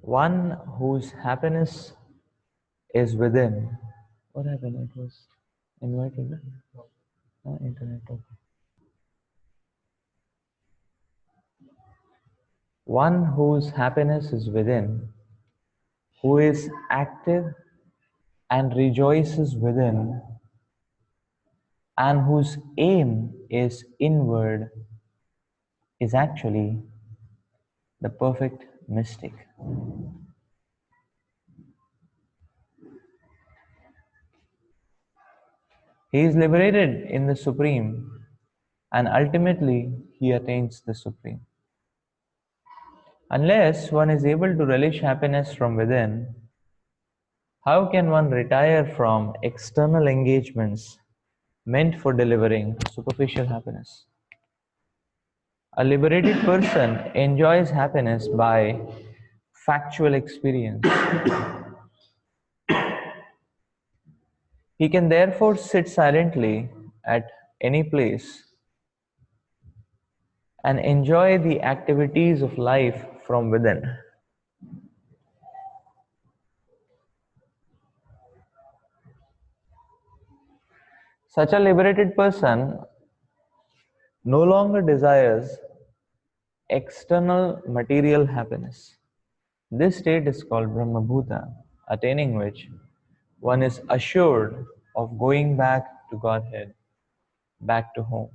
One whose happiness is within. What happened? It was invited. Internet. Okay. One whose happiness is within, who is active and rejoices within, and whose aim is inward, is actually the perfect mystic. He is liberated in the Supreme, and ultimately he attains the Supreme. Unless one is able to relish happiness from within, how can one retire from external engagements meant for delivering superficial happiness? A liberated person enjoys happiness by factual experience. He can therefore sit silently at any place and enjoy the activities of life from within. Such a liberated person no longer desires external material happiness. This state is called Brahmabhuta, attaining which one is assured of going back to Godhead, back to home.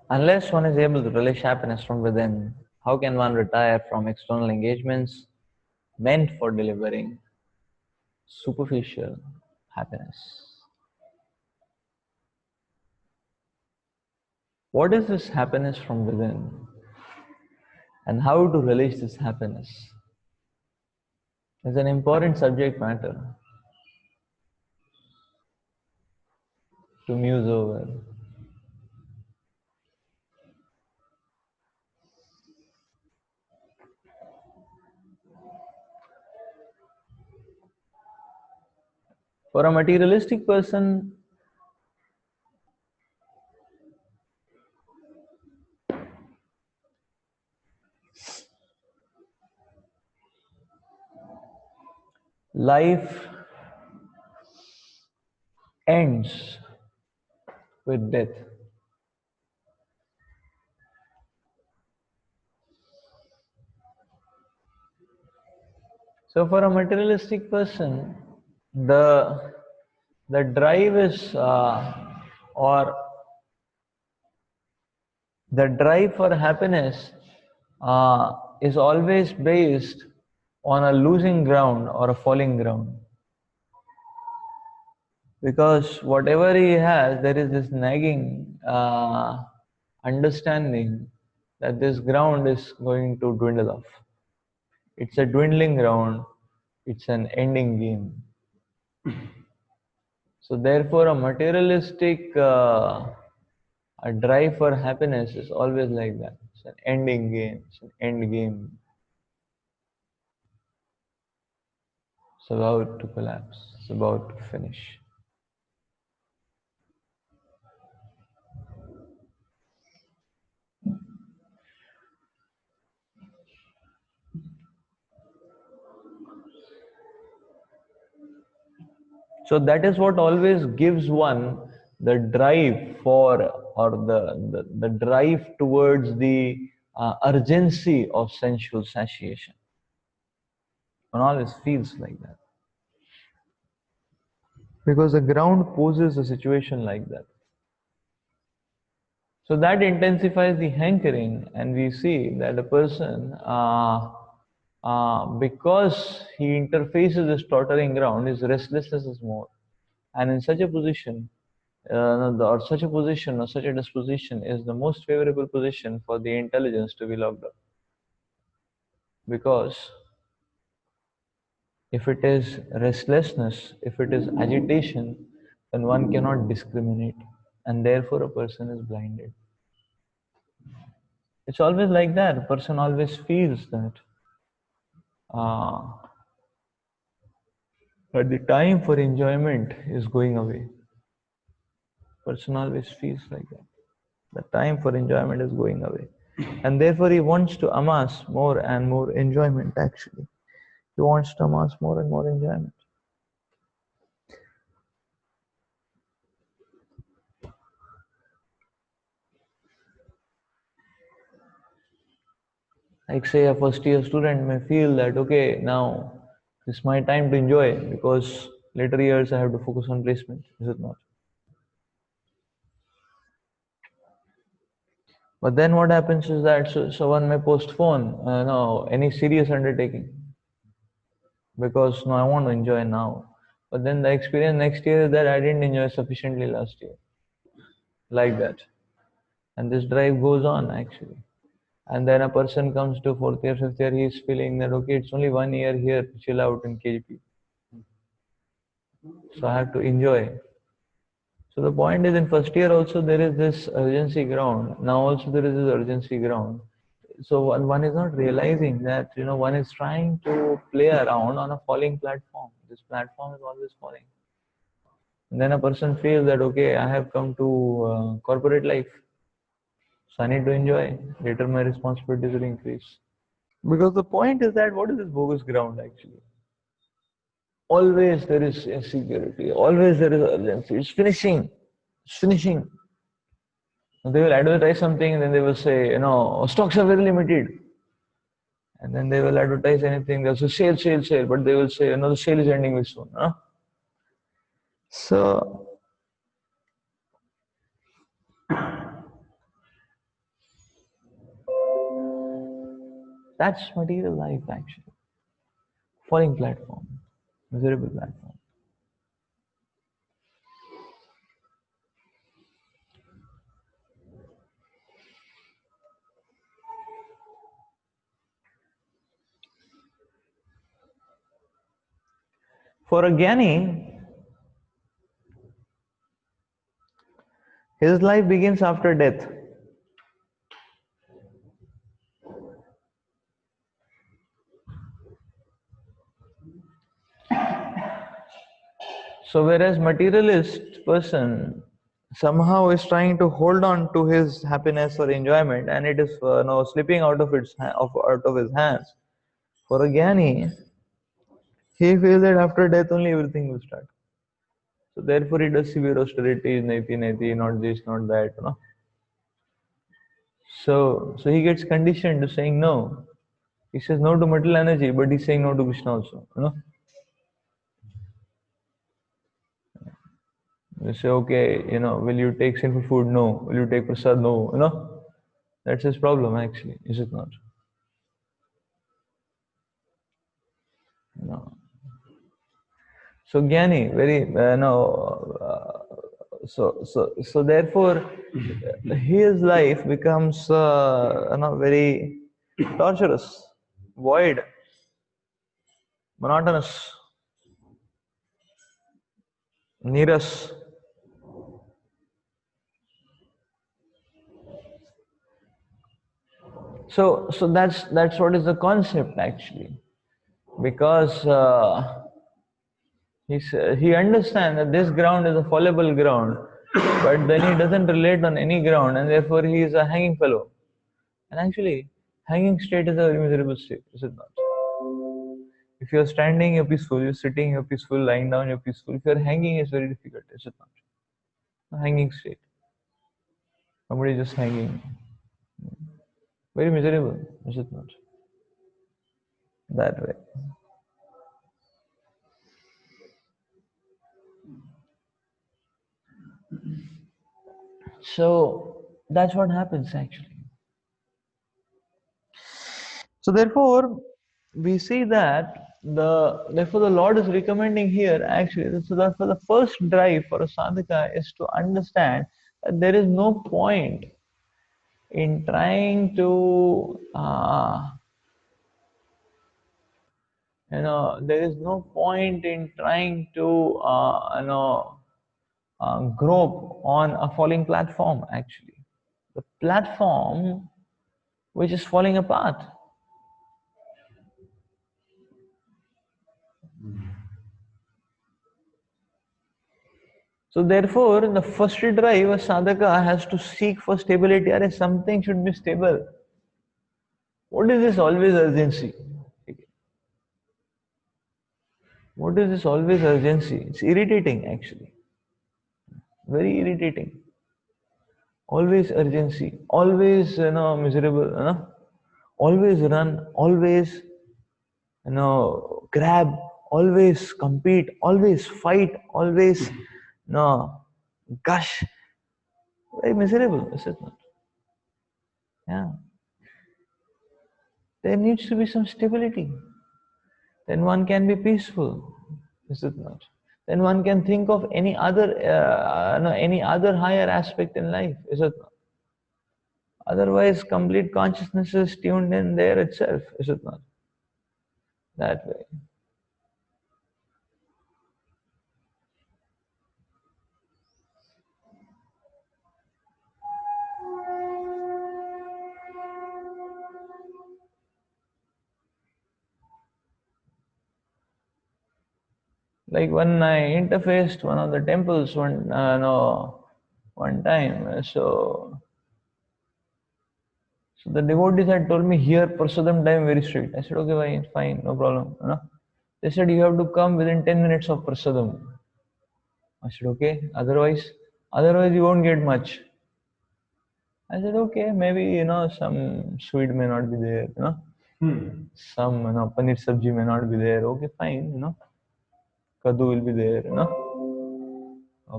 Unless one is able to relish happiness from within, how can one retire from external engagements meant for delivering superficial happiness? What is this happiness from within? And how to relish this happiness is an important subject matter to muse over. For a materialistic person, life ends with death. So for a materialistic person, the the drive is or the drive for happiness is always based on a losing ground or a falling ground. Because whatever he has, there is this nagging understanding that this ground is going to dwindle off. It's a dwindling ground, it's an ending game. So therefore, a materialistic a drive for happiness is always like that. It's an ending game, it's an end game. It's about to collapse, it's about to finish. So that is what always gives one the drive for, or the drive towards the urgency of sensual satiation. One always feels like that. Because the ground poses a situation like that. So that intensifies the hankering, and we see that a person, because he interfaces this tottering ground, his restlessness is more. And in such a position, or such a position or such a disposition is the most favorable position for the intelligence to be locked up. Because if it is restlessness, if it is agitation, then one cannot discriminate, and therefore a person is blinded. It's always like that. A person always feels that uh, that the time for enjoyment is going away. Person always feels like that. The time for enjoyment is going away. And therefore he wants to amass more and more enjoyment actually. He wants to amass more and more enjoyment. Like say a first year student may feel that okay, now it's my time to enjoy because later years I have to focus on placement. Is it not? But then what happens is that so one may postpone no, any serious undertaking because no, I want to enjoy now. But then the experience next year is that I didn't enjoy sufficiently last year. Like that. And this drive goes on actually. And then a person comes to fourth year, fifth year, he's feeling that okay, it's only 1 year here to chill out in KGP. So I have to enjoy. So the point is in first year also there is this urgency ground. Now also there is this urgency ground. So one is not realizing that one is trying to play around on a falling platform. This platform is always falling. And then a person feels that okay, I have come to corporate life, so I need to enjoy. Later my responsibilities will increase. Because the point is that what is this bogus ground actually? Always there is insecurity. Always there is urgency. It's finishing. It's finishing. They will advertise something and then they will say, stocks are very limited. And then they will advertise anything. They'll say sale, sale, sale. But they will say, the sale is ending very soon. Huh? So that's material life actually. Falling platform. Miserable platform. For a Gyani, his life begins after death. So whereas materialist person somehow is trying to hold on to his happiness or enjoyment, and it is slipping out of out of his hands. For a Gyani, he feels that after death only everything will start. So therefore he does severe austerities, naiti naiti, not this, not that. So he gets conditioned to saying no. He says no to material energy, but he's saying no to Krishna also. You say, okay, will you take sinful food? No. Will you take prasad? No. That's his problem actually, is it not? No. So Gyani, very no. So therefore, his life becomes very torturous, void, monotonous, nearest. So that's what is the concept actually, because he understands that this ground is a fallible ground, but then he doesn't relate on any ground, and therefore he is a hanging fellow. And actually, hanging state is a very miserable state, is it not? If you're standing, you're peaceful. You're sitting, you're peaceful. Lying down, you're peaceful. If you're hanging, it's very difficult, is it not? A hanging state. Somebody just hanging. Very miserable, is it not? That way. So that's what happens actually. So therefore, we see that the Lord is recommending here actually. So that for the first drive for a sadhaka is to understand that there is no point in trying to there is no point in trying to grope on a falling platform actually, the platform which is falling apart. So therefore, in the first drive, a sadhaka has to seek for stability. Or something should be stable. What is this always urgency? What is this always urgency? It's irritating actually. Very irritating. Always urgency. Always miserable. Always run. Always grab. Always compete. Always fight. Always gush. Very miserable, is it not? Yeah. There needs to be some stability. Then one can be peaceful, is it not? Then one can think of any other higher aspect in life, is it not? Otherwise, complete consciousness is tuned in there itself, is it not? That way. Like when I interfaced one of the temples one time, so the devotees had told me here prasadam time very strict. I said okay, fine, no problem. They said you have to come within 10 minutes of prasadam. I said okay. Otherwise you won't get much. I said okay, maybe some sweet may not be there. Some paneer sabji may not be there. Okay, fine. Kaddu will be there.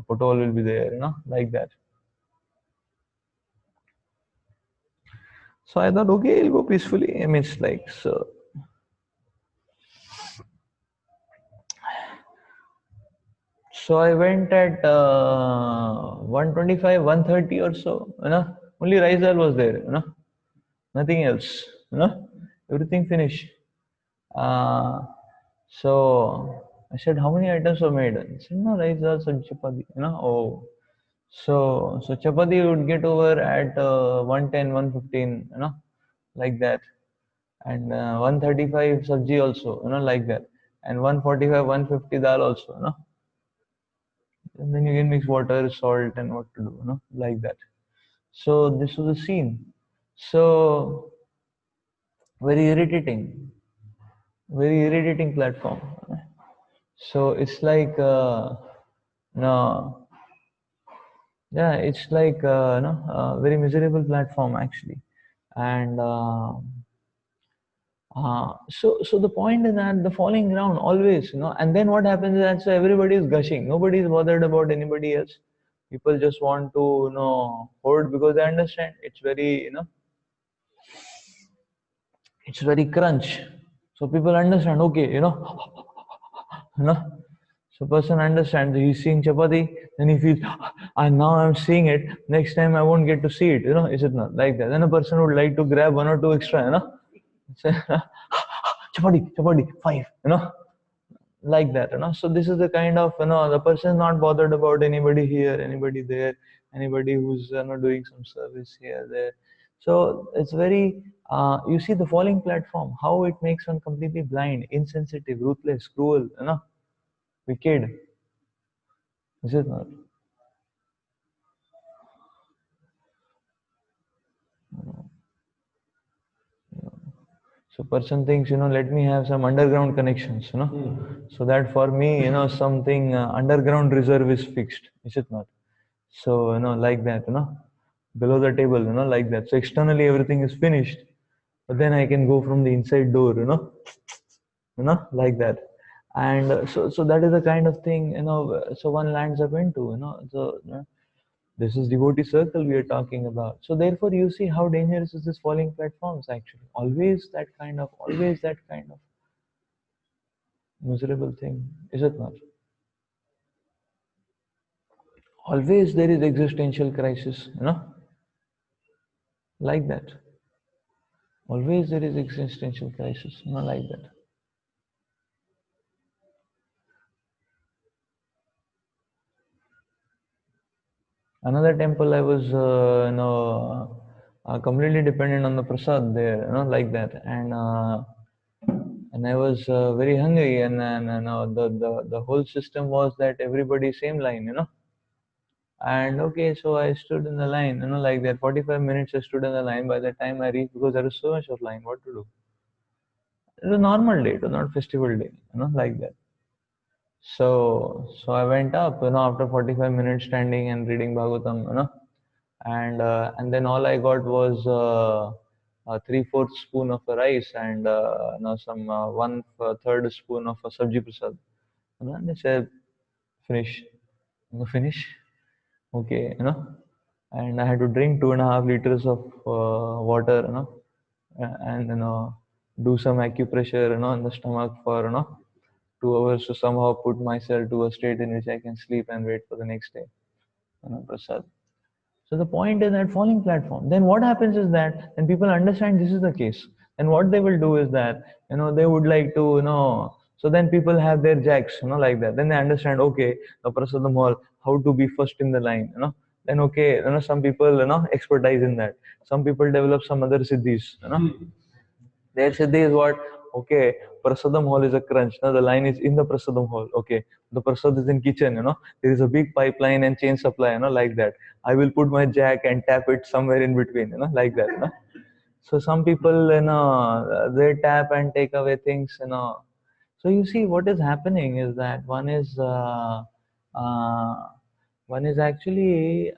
Potol will be there. Like that. So I thought okay, I'll go peacefully. I mean, it's like so. So I went at 125, 130 or so. Only rice dal was there. Nothing else. Everything finished. So I said, how many items were made? He said, no, rice dal, sabji, chapati. Oh. So chapati would get over at 110, 115. Like that. And 135 sabji also. Like that. And 145, 150 dal also. And then you can mix water, salt, and what to do, like that. So this was a scene. So very irritating platform. So it's like no, yeah, it's like very miserable platform actually, and so the point is that the falling ground always, and then what happens is that so everybody is gushing. Nobody is bothered about anybody else. People just want to, hoard because they understand it's very, it's very crunch. So people understand, okay, you know. So person understands he's seeing chapati, then he feels, and now I'm seeing it. Next time I won't get to see it, Is it not like that? Then a person would like to grab one or two extra, Say, chapati, chapati, five, like that, So this is the kind of, the person is not bothered about anybody here, anybody there, anybody who's doing some service here, there. So it's very, you see the falling platform, how it makes one completely blind, insensitive, ruthless, cruel, wicked. Is it not? So person thinks, let me have some underground connections, so that for me, something underground reserve is fixed. Is it not? So, like that, below the table, like that. So externally everything is finished, but then I can go from the inside door, like that. And so that is the kind of thing, so one lands up into, so, this is devotee circle we are talking about. So therefore, you see how dangerous is this falling platforms actually. Always that kind of miserable thing, is it not? Always there is existential crisis, like that. Always there is existential crisis, like that. Another temple I was, completely dependent on the prasad there, like that, and I was very hungry, and the whole system was that everybody same line, And okay, so I stood in the line, like that. 45 minutes I stood in the line. By the time I reached, because there was so much of line, what to do? It was a normal day, it was not festival day, like that. So I went up, after 45 minutes standing and reading Bhagavatam, and then all I got was a 3/4 spoon of rice and some one third spoon of sabji prasad. And they said, finish, finish, okay, and I had to drink 2.5 liters of water, and do some acupressure, in the stomach for 2 hours to somehow put myself to a state in which I can sleep and wait for the next day, prasad. So the point is that falling platform. Then what happens is that when people understand this is the case, then what they will do is that they would like to so then people have their jacks, like that. Then they understand, okay, the prasadam hall, how to be first in the line, Then okay, some people expertise in that. Some people develop some other siddhis, Their siddhi is what? Okay, prasadam hall is a crunch. Now the line is in the prasadam hall. Okay, the prasad is in kitchen. There is a big pipeline and chain supply. Like that. I will put my jack and tap it somewhere in between. Like that. So some people, they tap and take away things. So you see, what is happening is that uh, one is actually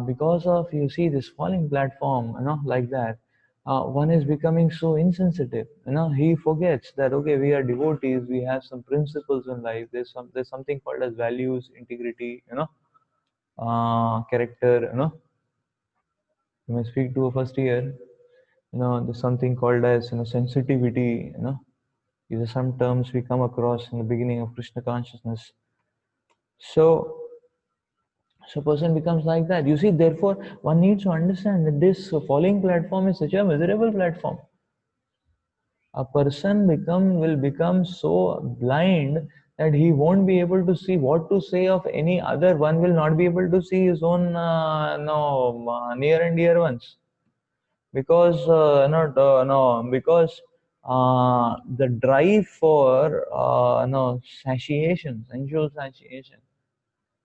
because of, you see, this falling platform, like that. One is becoming so insensitive. He forgets that, okay, we are devotees, we have some principles in life. There's something called as values, integrity, character. You may speak to a first year. There's something called as sensitivity. These are some terms we come across in the beginning of Krishna consciousness. So person becomes like that. You see, therefore, one needs to understand that this falling platform is such a miserable platform. A person will become so blind that he won't be able to see what to say of any other. One will not be able to see his own near and dear ones, because because the drive for satiation, sensual satiation,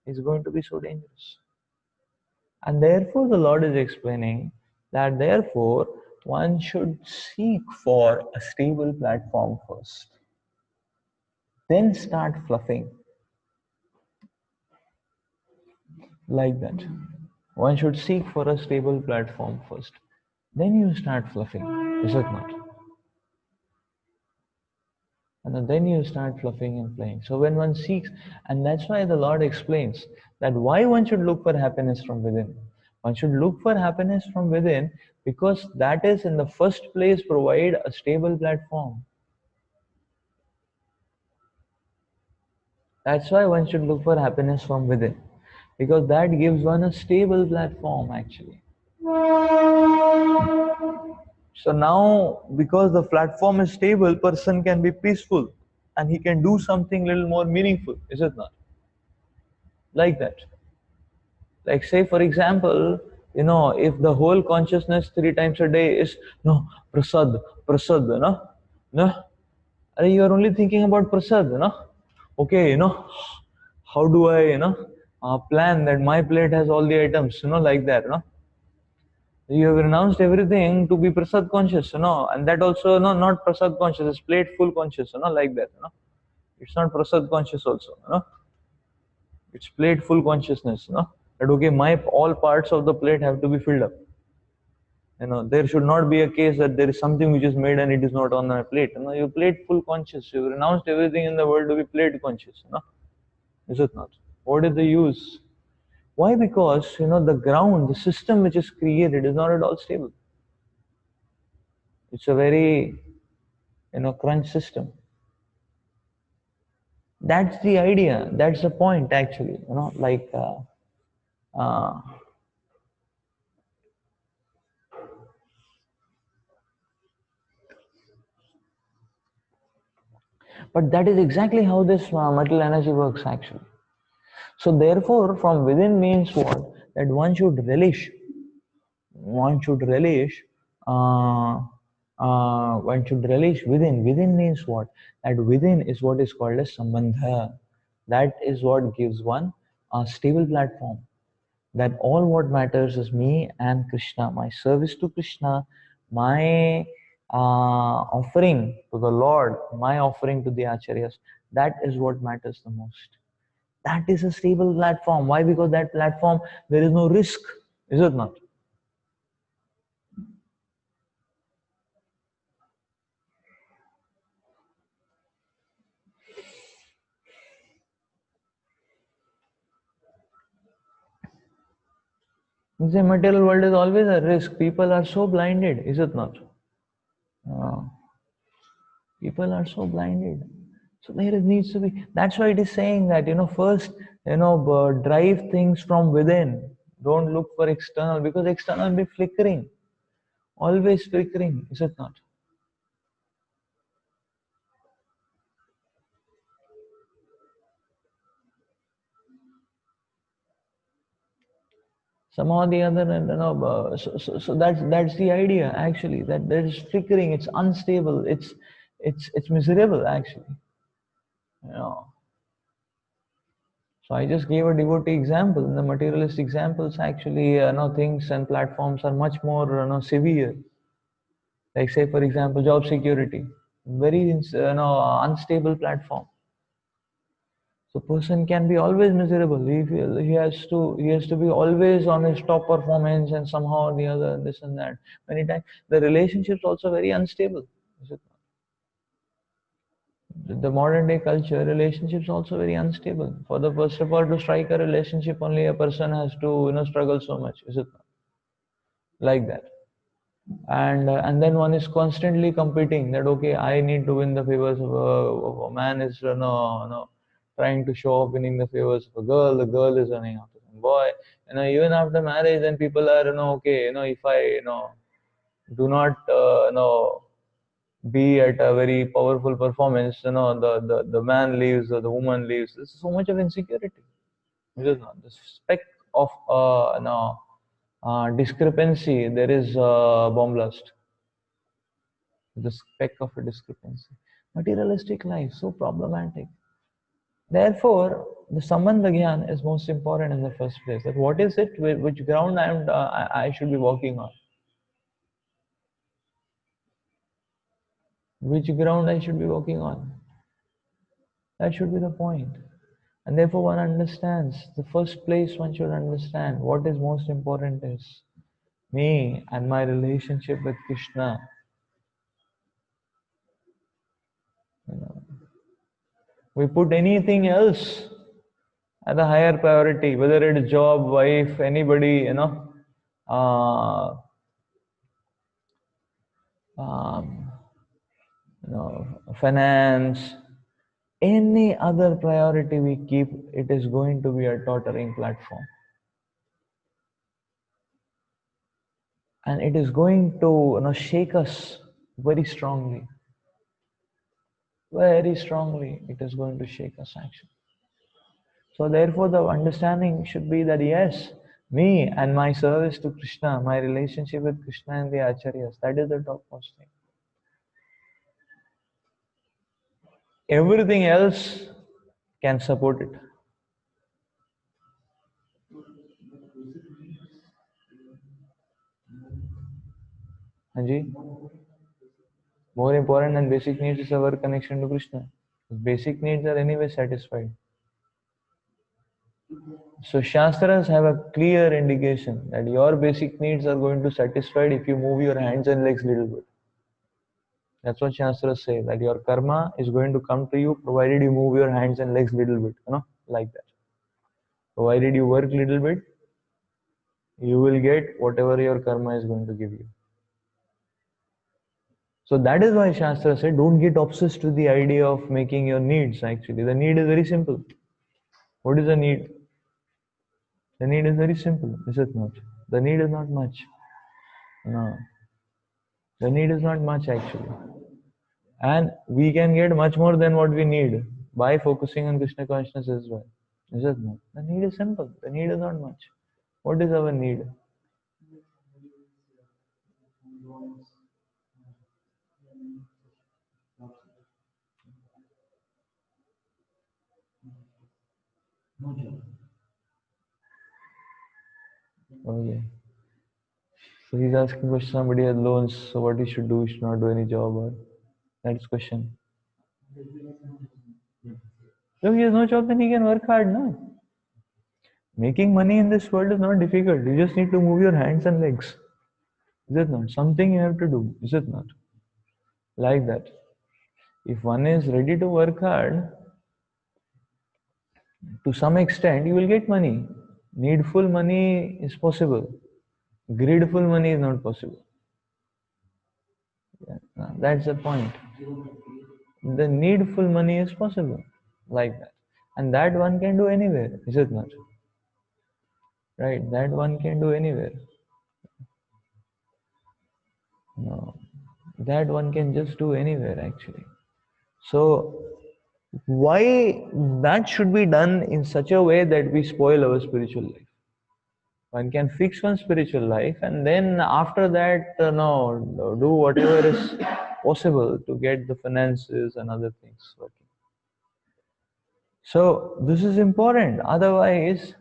is going to be so dangerous. And therefore, the Lord is explaining that therefore one should seek for a stable platform first, then start fluffing, like that. One should seek for a stable platform first, then you start fluffing, is it not? And then you start fluffing and playing. So when one seeks, and that's why the Lord explains that why one should look for happiness from within. One should look for happiness from within because that is in the first place provide a stable platform. That's why one should look for happiness from within because that gives one a stable platform actually. So now because the platform is stable, person can be peaceful and he can do something little more meaningful, is it not? Like that. Like say for example, if the whole consciousness 3 times a day is no prasad, prasad, no, you are only thinking about prasad, okay, how do I, plan that my plate has all the items, like that, you have renounced everything to be prasad conscious, and that also, not prasad conscious, it's plate full conscious, like that, it's not prasad conscious also, it's plate full consciousness, that okay, my all parts of the plate have to be filled up. There should not be a case that there is something which is made and it is not on my plate. You plate full conscious. You've renounced everything in the world to be plate conscious. Is it not? What is the use? Why? Because the ground, the system which is created is not at all stable. It's a very crunch system. That's the idea. That's the point actually. Like but that is exactly how this material energy works actually. So therefore, from within means what? That one should relish, one should relish within. Within means what? That within is what is called as sambandha. That is what gives one a stable platform. That all what matters is me and Krishna, my service to Krishna, my offering to the Lord, my offering to the acharyas. That is what matters the most. That is a stable platform. Why? Because that platform, there is no risk, is it not? The material world is always a risk. People are so blinded, is it not? Uh, People are so blinded. So there needs to be. That's why it is saying that first drive things from within. Don't look for external because external will be flickering, always flickering, is it not? Somehow or the other, and so that's the idea actually. That there is flickering. It's unstable. It's miserable actually. You know. So I just gave a devotee example. In the materialist examples, actually, things and platforms are much more, severe. Like say, for example, job security, very, unstable platform. So person can be always miserable. He has to be always on his top performance and somehow or the other, this and that. Many times the relationships also very unstable. Is it the modern day culture relationships also very unstable. For the first of all to strike a relationship, only a person has to struggle so much, is it not? Like that. And then one is constantly competing that okay, I need to win the favors of a man is trying to show off winning the favors of a girl, the girl is running after some boy, even after marriage, then people are okay, if I do not be at a very powerful performance, the man leaves or the woman leaves. This is so much of insecurity. It is not the speck of discrepancy. There is bomb blast. The speck of a discrepancy. Materialistic life so problematic. Therefore, the sambandha gyan is most important in the first place. That what is it? Which ground I should be walking on? Which ground I should be walking on? That should be the point. And therefore one understands, the first place one should understand what is most important is me and my relationship with Krishna. You know, we put anything else at a higher priority, whether it is job, wife, anybody, uh, um, finance, any other priority we keep, it is going to be a tottering platform. And it is going to shake us very strongly. Very strongly, it is going to shake us actually. So therefore, the understanding should be that yes, me and my service to Krishna, my relationship with Krishna and the Acharyas, that is the topmost thing. Everything else can support it. Hanji? More important than basic needs is our connection to Krishna. Basic needs are anyway satisfied. So Shastras have a clear indication that your basic needs are going to satisfied if you move your hands and legs little bit. That's what Shastras say, that your karma is going to come to you provided you move your hands and legs little bit, like that. Provided you work little bit, you will get whatever your karma is going to give you. So that is why Shastra said, don't get obsessed with the idea of making your needs actually. The need is very simple. What is the need? The need is very simple, is it not? The need is not much. No. The need is not much actually. And we can get much more than what we need by focusing on Krishna consciousness as well. Is it not? The need is simple. The need is not much. What is our need? Okay. So he's asking question, somebody has loans, so what he should do? He should not do any job, or that's question. So he has no job, then he can work hard, no? Making money in this world is not difficult. You just need to move your hands and legs. Is it not? Something you have to do. Is it not? Like that. If one is ready to work hard, to some extent, you will get money. Needful money is possible. Greedful money is not possible. Yeah, that's the point. The needful money is possible. Like that. And that one can do anywhere. Is it not? Right? That one can do anywhere. No. That one can just do anywhere actually. So why that should be done in such a way that we spoil our spiritual life? One can fix one's spiritual life and then after that, do whatever is possible to get the finances and other things working. So this is important. Otherwise,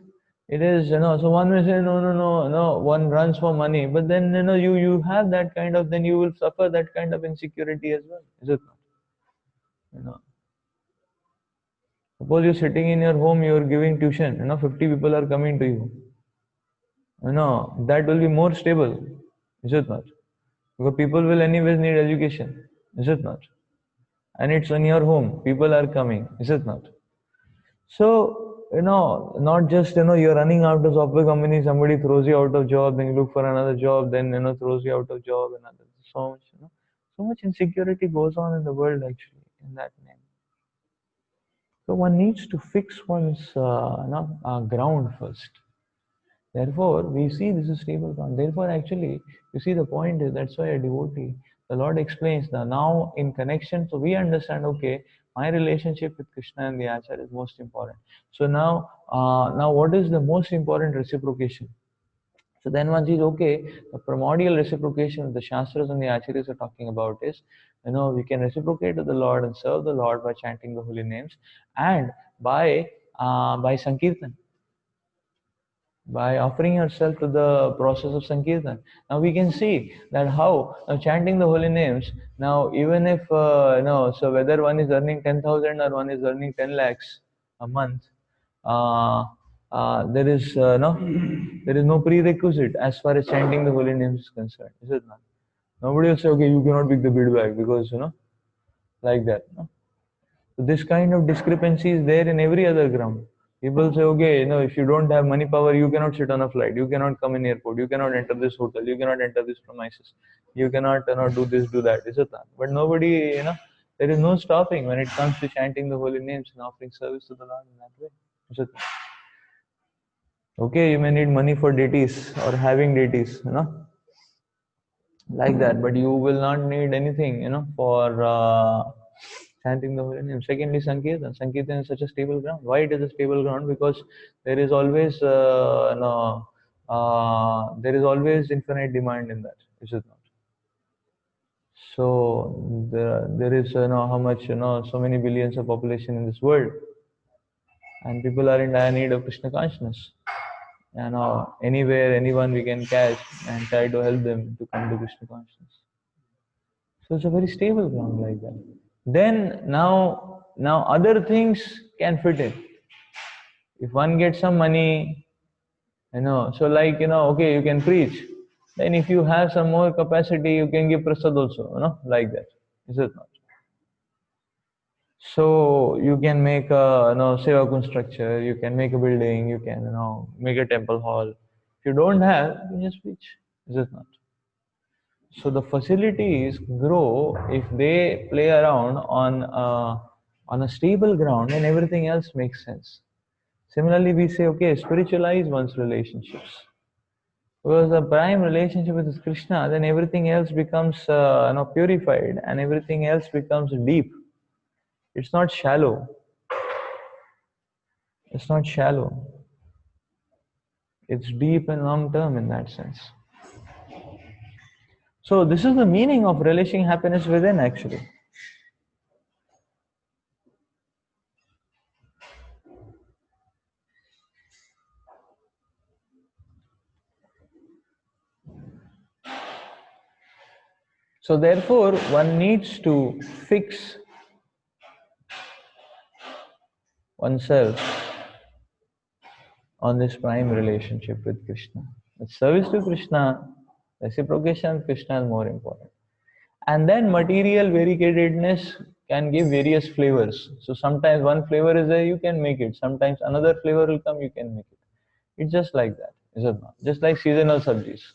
it is, so one will say, no, one runs for money, but then, you have that kind of, then you will suffer that kind of insecurity as well. Is it not? Suppose you're sitting in your home, you're giving tuition, 50 people are coming to you. That will be more stable. Is it not? Because people will anyways need education. Is it not? And it's in your home. People are coming. Is it not? So, not just, you're running out of software company, somebody throws you out of job, then you look for another job, then, throws you out of job, and other. So much, so much insecurity goes on in the world actually, in that name. So one needs to fix one's ground first. Therefore, we see this is stable ground. Therefore, actually, you see the point is that's why a devotee, the Lord explains that now in connection, so we understand, okay, my relationship with Krishna and the Acharya is most important. So now what is the most important reciprocation? So then one sees, okay, the primordial reciprocation the Shastras and the Acharyas are talking about is, we can reciprocate to the Lord and serve the Lord by chanting the holy names and by Sankirtan, by offering yourself to the process of Sankirtan. Now we can see that how chanting the holy names, now even if, so whether one is earning 10,000 or one is earning 10 lakhs a month, there is no prerequisite as far as chanting the holy names is concerned. Is it not? Nobody will say, okay, you cannot pick the bid bag because, like that. No? So this kind of discrepancy is there in every other ground. People say, okay, if you don't have money power, you cannot sit on a flight, you cannot come in airport, you cannot enter this hotel, you cannot enter this premises, you cannot, do this, do that, is it not? But nobody, there is no stopping when it comes to chanting the holy names and offering service to the Lord in that way. Is it not? Okay, you may need money for deities or having deities, like that, but you will not need anything, for chanting the holy name. Secondly, Sankirtan. Sankirtan is such a stable ground. Why it is a stable ground? Because there is always, there is always infinite demand in that, is it not? So there is, how much, so many billions of population in this world, and people are in dire need of Krishna consciousness. Anywhere, anyone we can catch and try to help them to come to Krishna consciousness. So it's a very stable ground like that. Then now other things can fit in. If one gets some money, so like, okay, you can preach. Then if you have some more capacity, you can give prasad also, like that. Is it not? So you can make a, Sevakun structure, you can make a building, you can, make a temple hall. If you don't have, you just preach. Is it not? So the facilities grow if they play around on a stable ground, and everything else makes sense. Similarly, we say, okay, spiritualize one's relationships. Because the prime relationship with Krishna, then everything else becomes purified, and everything else becomes deep. It's not shallow. It's not shallow. It's deep and long term in that sense. So this is the meaning of relishing happiness within, actually. So therefore, one needs to fix oneself on this prime relationship with Krishna. The service to Krishna, reciprocation of Krishna is more important. And then material variegatedness can give various flavors. So sometimes one flavor is there, you can make it. Sometimes another flavor will come, you can make it. It's just like that, is it not? Just like seasonal subjis.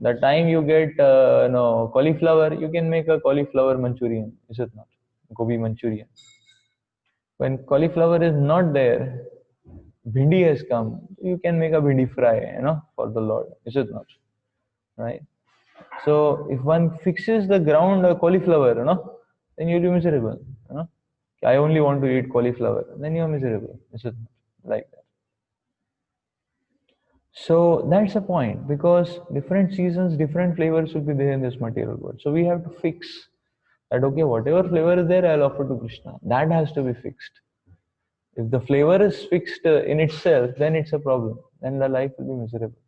The time you get cauliflower, you can make a cauliflower Manchurian, is it not? Gobi Manchurian. When cauliflower is not there, bhindi has come, you can make a bhindi fry, for the Lord, is it not? Right? So if one fixes the ground cauliflower, then you'll be miserable. I only want to eat cauliflower. Then you're miserable, is it not? Like that. So that's the point, because different seasons, different flavors will be there in this material world. So we have to fix that, okay, whatever flavor is there, I'll offer to Krishna. That has to be fixed. If the flavor is fixed in itself, then it's a problem. Then the life will be miserable.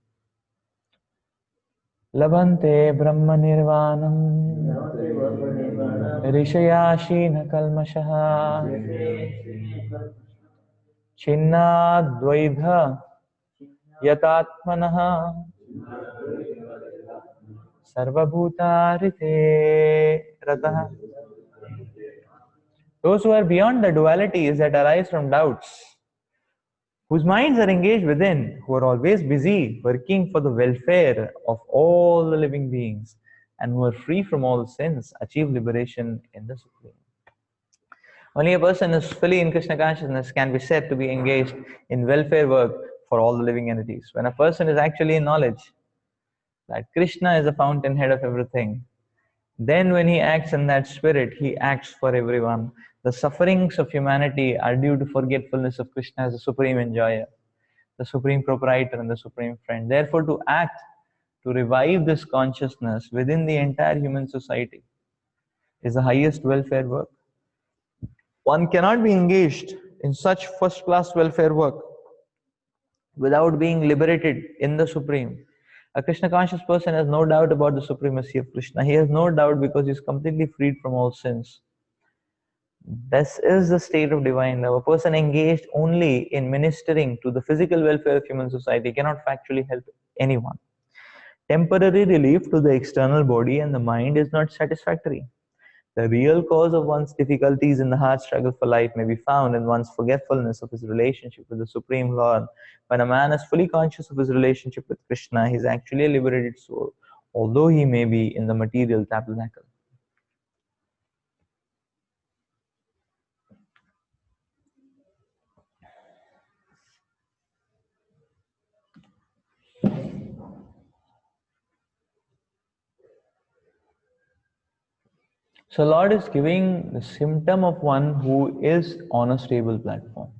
Labhante Brahma Nirvanam Rishayashina Kalmashaha Chinna Dvaidha Yatatmanaha Sarvabhutarite Rataha. Those who are beyond the dualities that arise from doubts, whose minds are engaged within, who are always busy working for the welfare of all the living beings, and who are free from all sins, achieve liberation in the Supreme. Only a person who is fully in Krishna consciousness can be said to be engaged in welfare work for all the living entities. When a person is actually in knowledge that Krishna is the fountainhead of everything, then when he acts in that spirit, he acts for everyone. The sufferings of humanity are due to forgetfulness of Krishna as the supreme enjoyer, the supreme proprietor, and the supreme friend. Therefore, to act, to revive this consciousness within the entire human society is the highest welfare work. One cannot be engaged in such first-class welfare work without being liberated in the Supreme. A Krishna conscious person has no doubt about the supremacy of Krishna. He has no doubt because he is completely freed from all sins. This is the state of divine love. A person engaged only in ministering to the physical welfare of human society cannot factually help anyone. Temporary relief to the external body and the mind is not satisfactory. The real cause of one's difficulties in the hard struggle for life may be found in one's forgetfulness of his relationship with the Supreme Lord. When a man is fully conscious of his relationship with Krishna, he is actually a liberated soul, although he may be in the material tabernacle. So Lord is giving the symptom of one who is on a stable platform.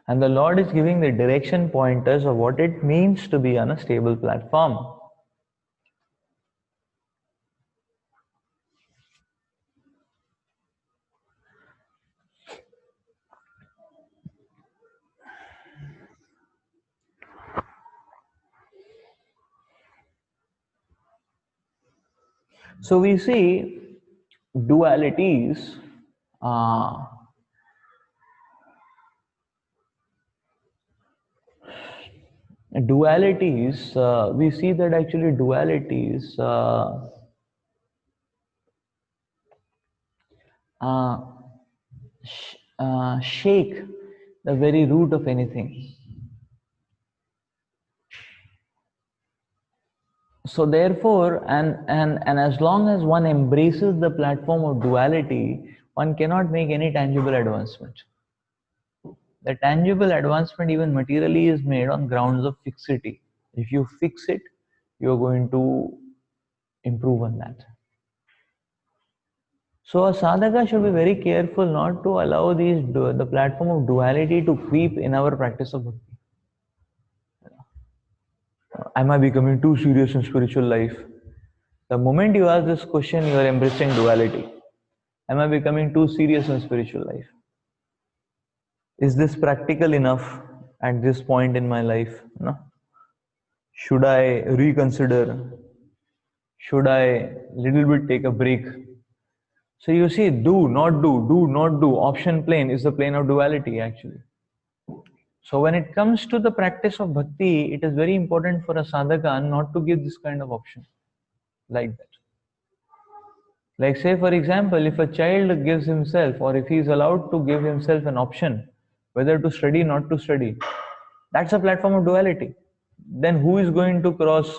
And the Lord is giving the direction pointers of what it means to be on a stable platform. So we see dualities. We see that actually dualities shake the very root of anything. So therefore, and as long as one embraces the platform of duality, one cannot make any tangible advancement. The tangible advancement, even materially, is made on grounds of fixity. If you fix it, you're going to improve on that. So a sadhaka should be very careful not to allow the platform of duality to creep in our practice of bhakti. Am I becoming too serious in spiritual life? The moment you ask this question, you are embracing duality. Am I becoming too serious in spiritual life? Is this practical enough at this point in my life? No? Should I reconsider? Should I little bit take a break? So you see, do, not do. Option plane is the plane of duality actually. So when it comes to the practice of bhakti, it is very important for a sadhaka not to give this kind of option like that. Like say for example, if a child gives himself, or if he is allowed to give himself an option whether to study, not to study, that's a platform of duality. Then who is going to cross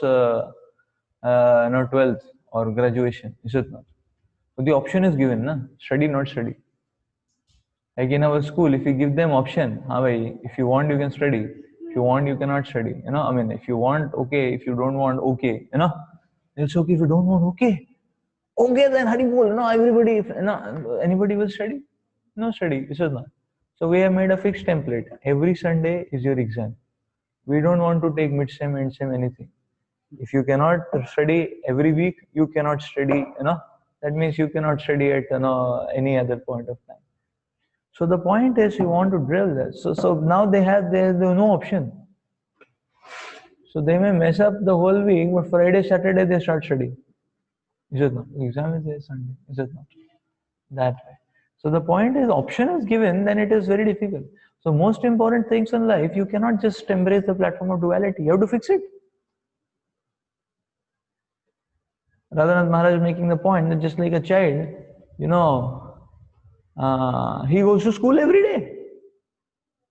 12th or graduation? Is it not? So the option is given, na? Study, not study. Like in our school, if you give them option, if you want, you can study. If you want, you cannot study. If you want, okay. If you don't want, okay. It's okay if you don't want, okay. Okay, then Hari bol. Everybody, anybody will study. No study. This is not. So we have made a fixed template. Every Sunday is your exam. We don't want to take mid-sem, end-sem, anything. If you cannot study every week, you cannot study. That means you cannot study at any other point of time. So the point is, you want to drill this. So now they have no option. So they may mess up the whole week, but Friday, Saturday they start studying. Is it not? Exam is there Sunday. Is it not? That way. So the point is, option is given, then it is very difficult. So most important things in life, you cannot just embrace the platform of duality. You have to fix it. Radhanath Maharaj is making the point that just like a child, he goes to school every day.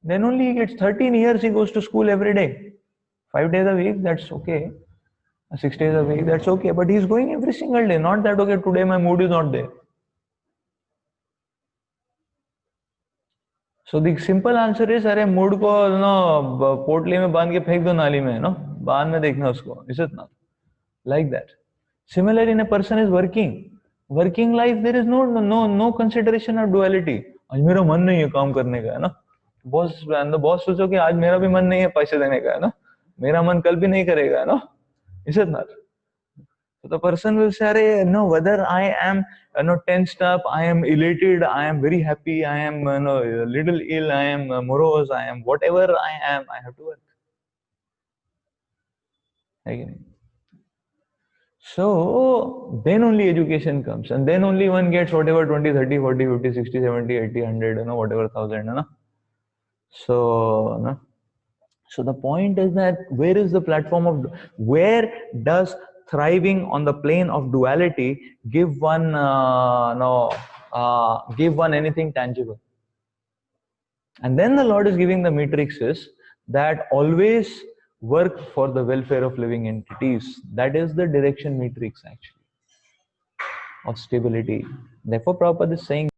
Then only he gets 13 years, he goes to school every day. 5 days a week, that's okay. 6 days a week, that's okay. But he's going every single day. Not that, okay, today my mood is not there. So the simple answer is, अरे mood को पोटली में बांध के फेंक दो नाली में, बाद में देखना उसको. Is it not? Like that. Similarly, in a person is working life, there is no consideration of duality. आज मेरा मन नहीं है काम करने का, है ना. बॉस सोचो कि आज मेरा भी मन नहीं है पैसे देने का, है ना. मेरा मन कल भी नहीं करेगा, है ना. Is it not? So the person will say, no, whether I am tensed up, I am elated, I am very happy, I am a little ill, I am morose, I am whatever I am, I have to work. Again. So then only education comes, and then only one gets whatever 20, 30, 40, 50, 60, 70, 80, 100, whatever thousand. So the point is that where is the platform of, where does thriving on the plane of duality give one give one anything tangible. And then the Lord is giving the matrices that always work for the welfare of living entities. That is the direction matrix actually of stability. Therefore, Prabhupada is saying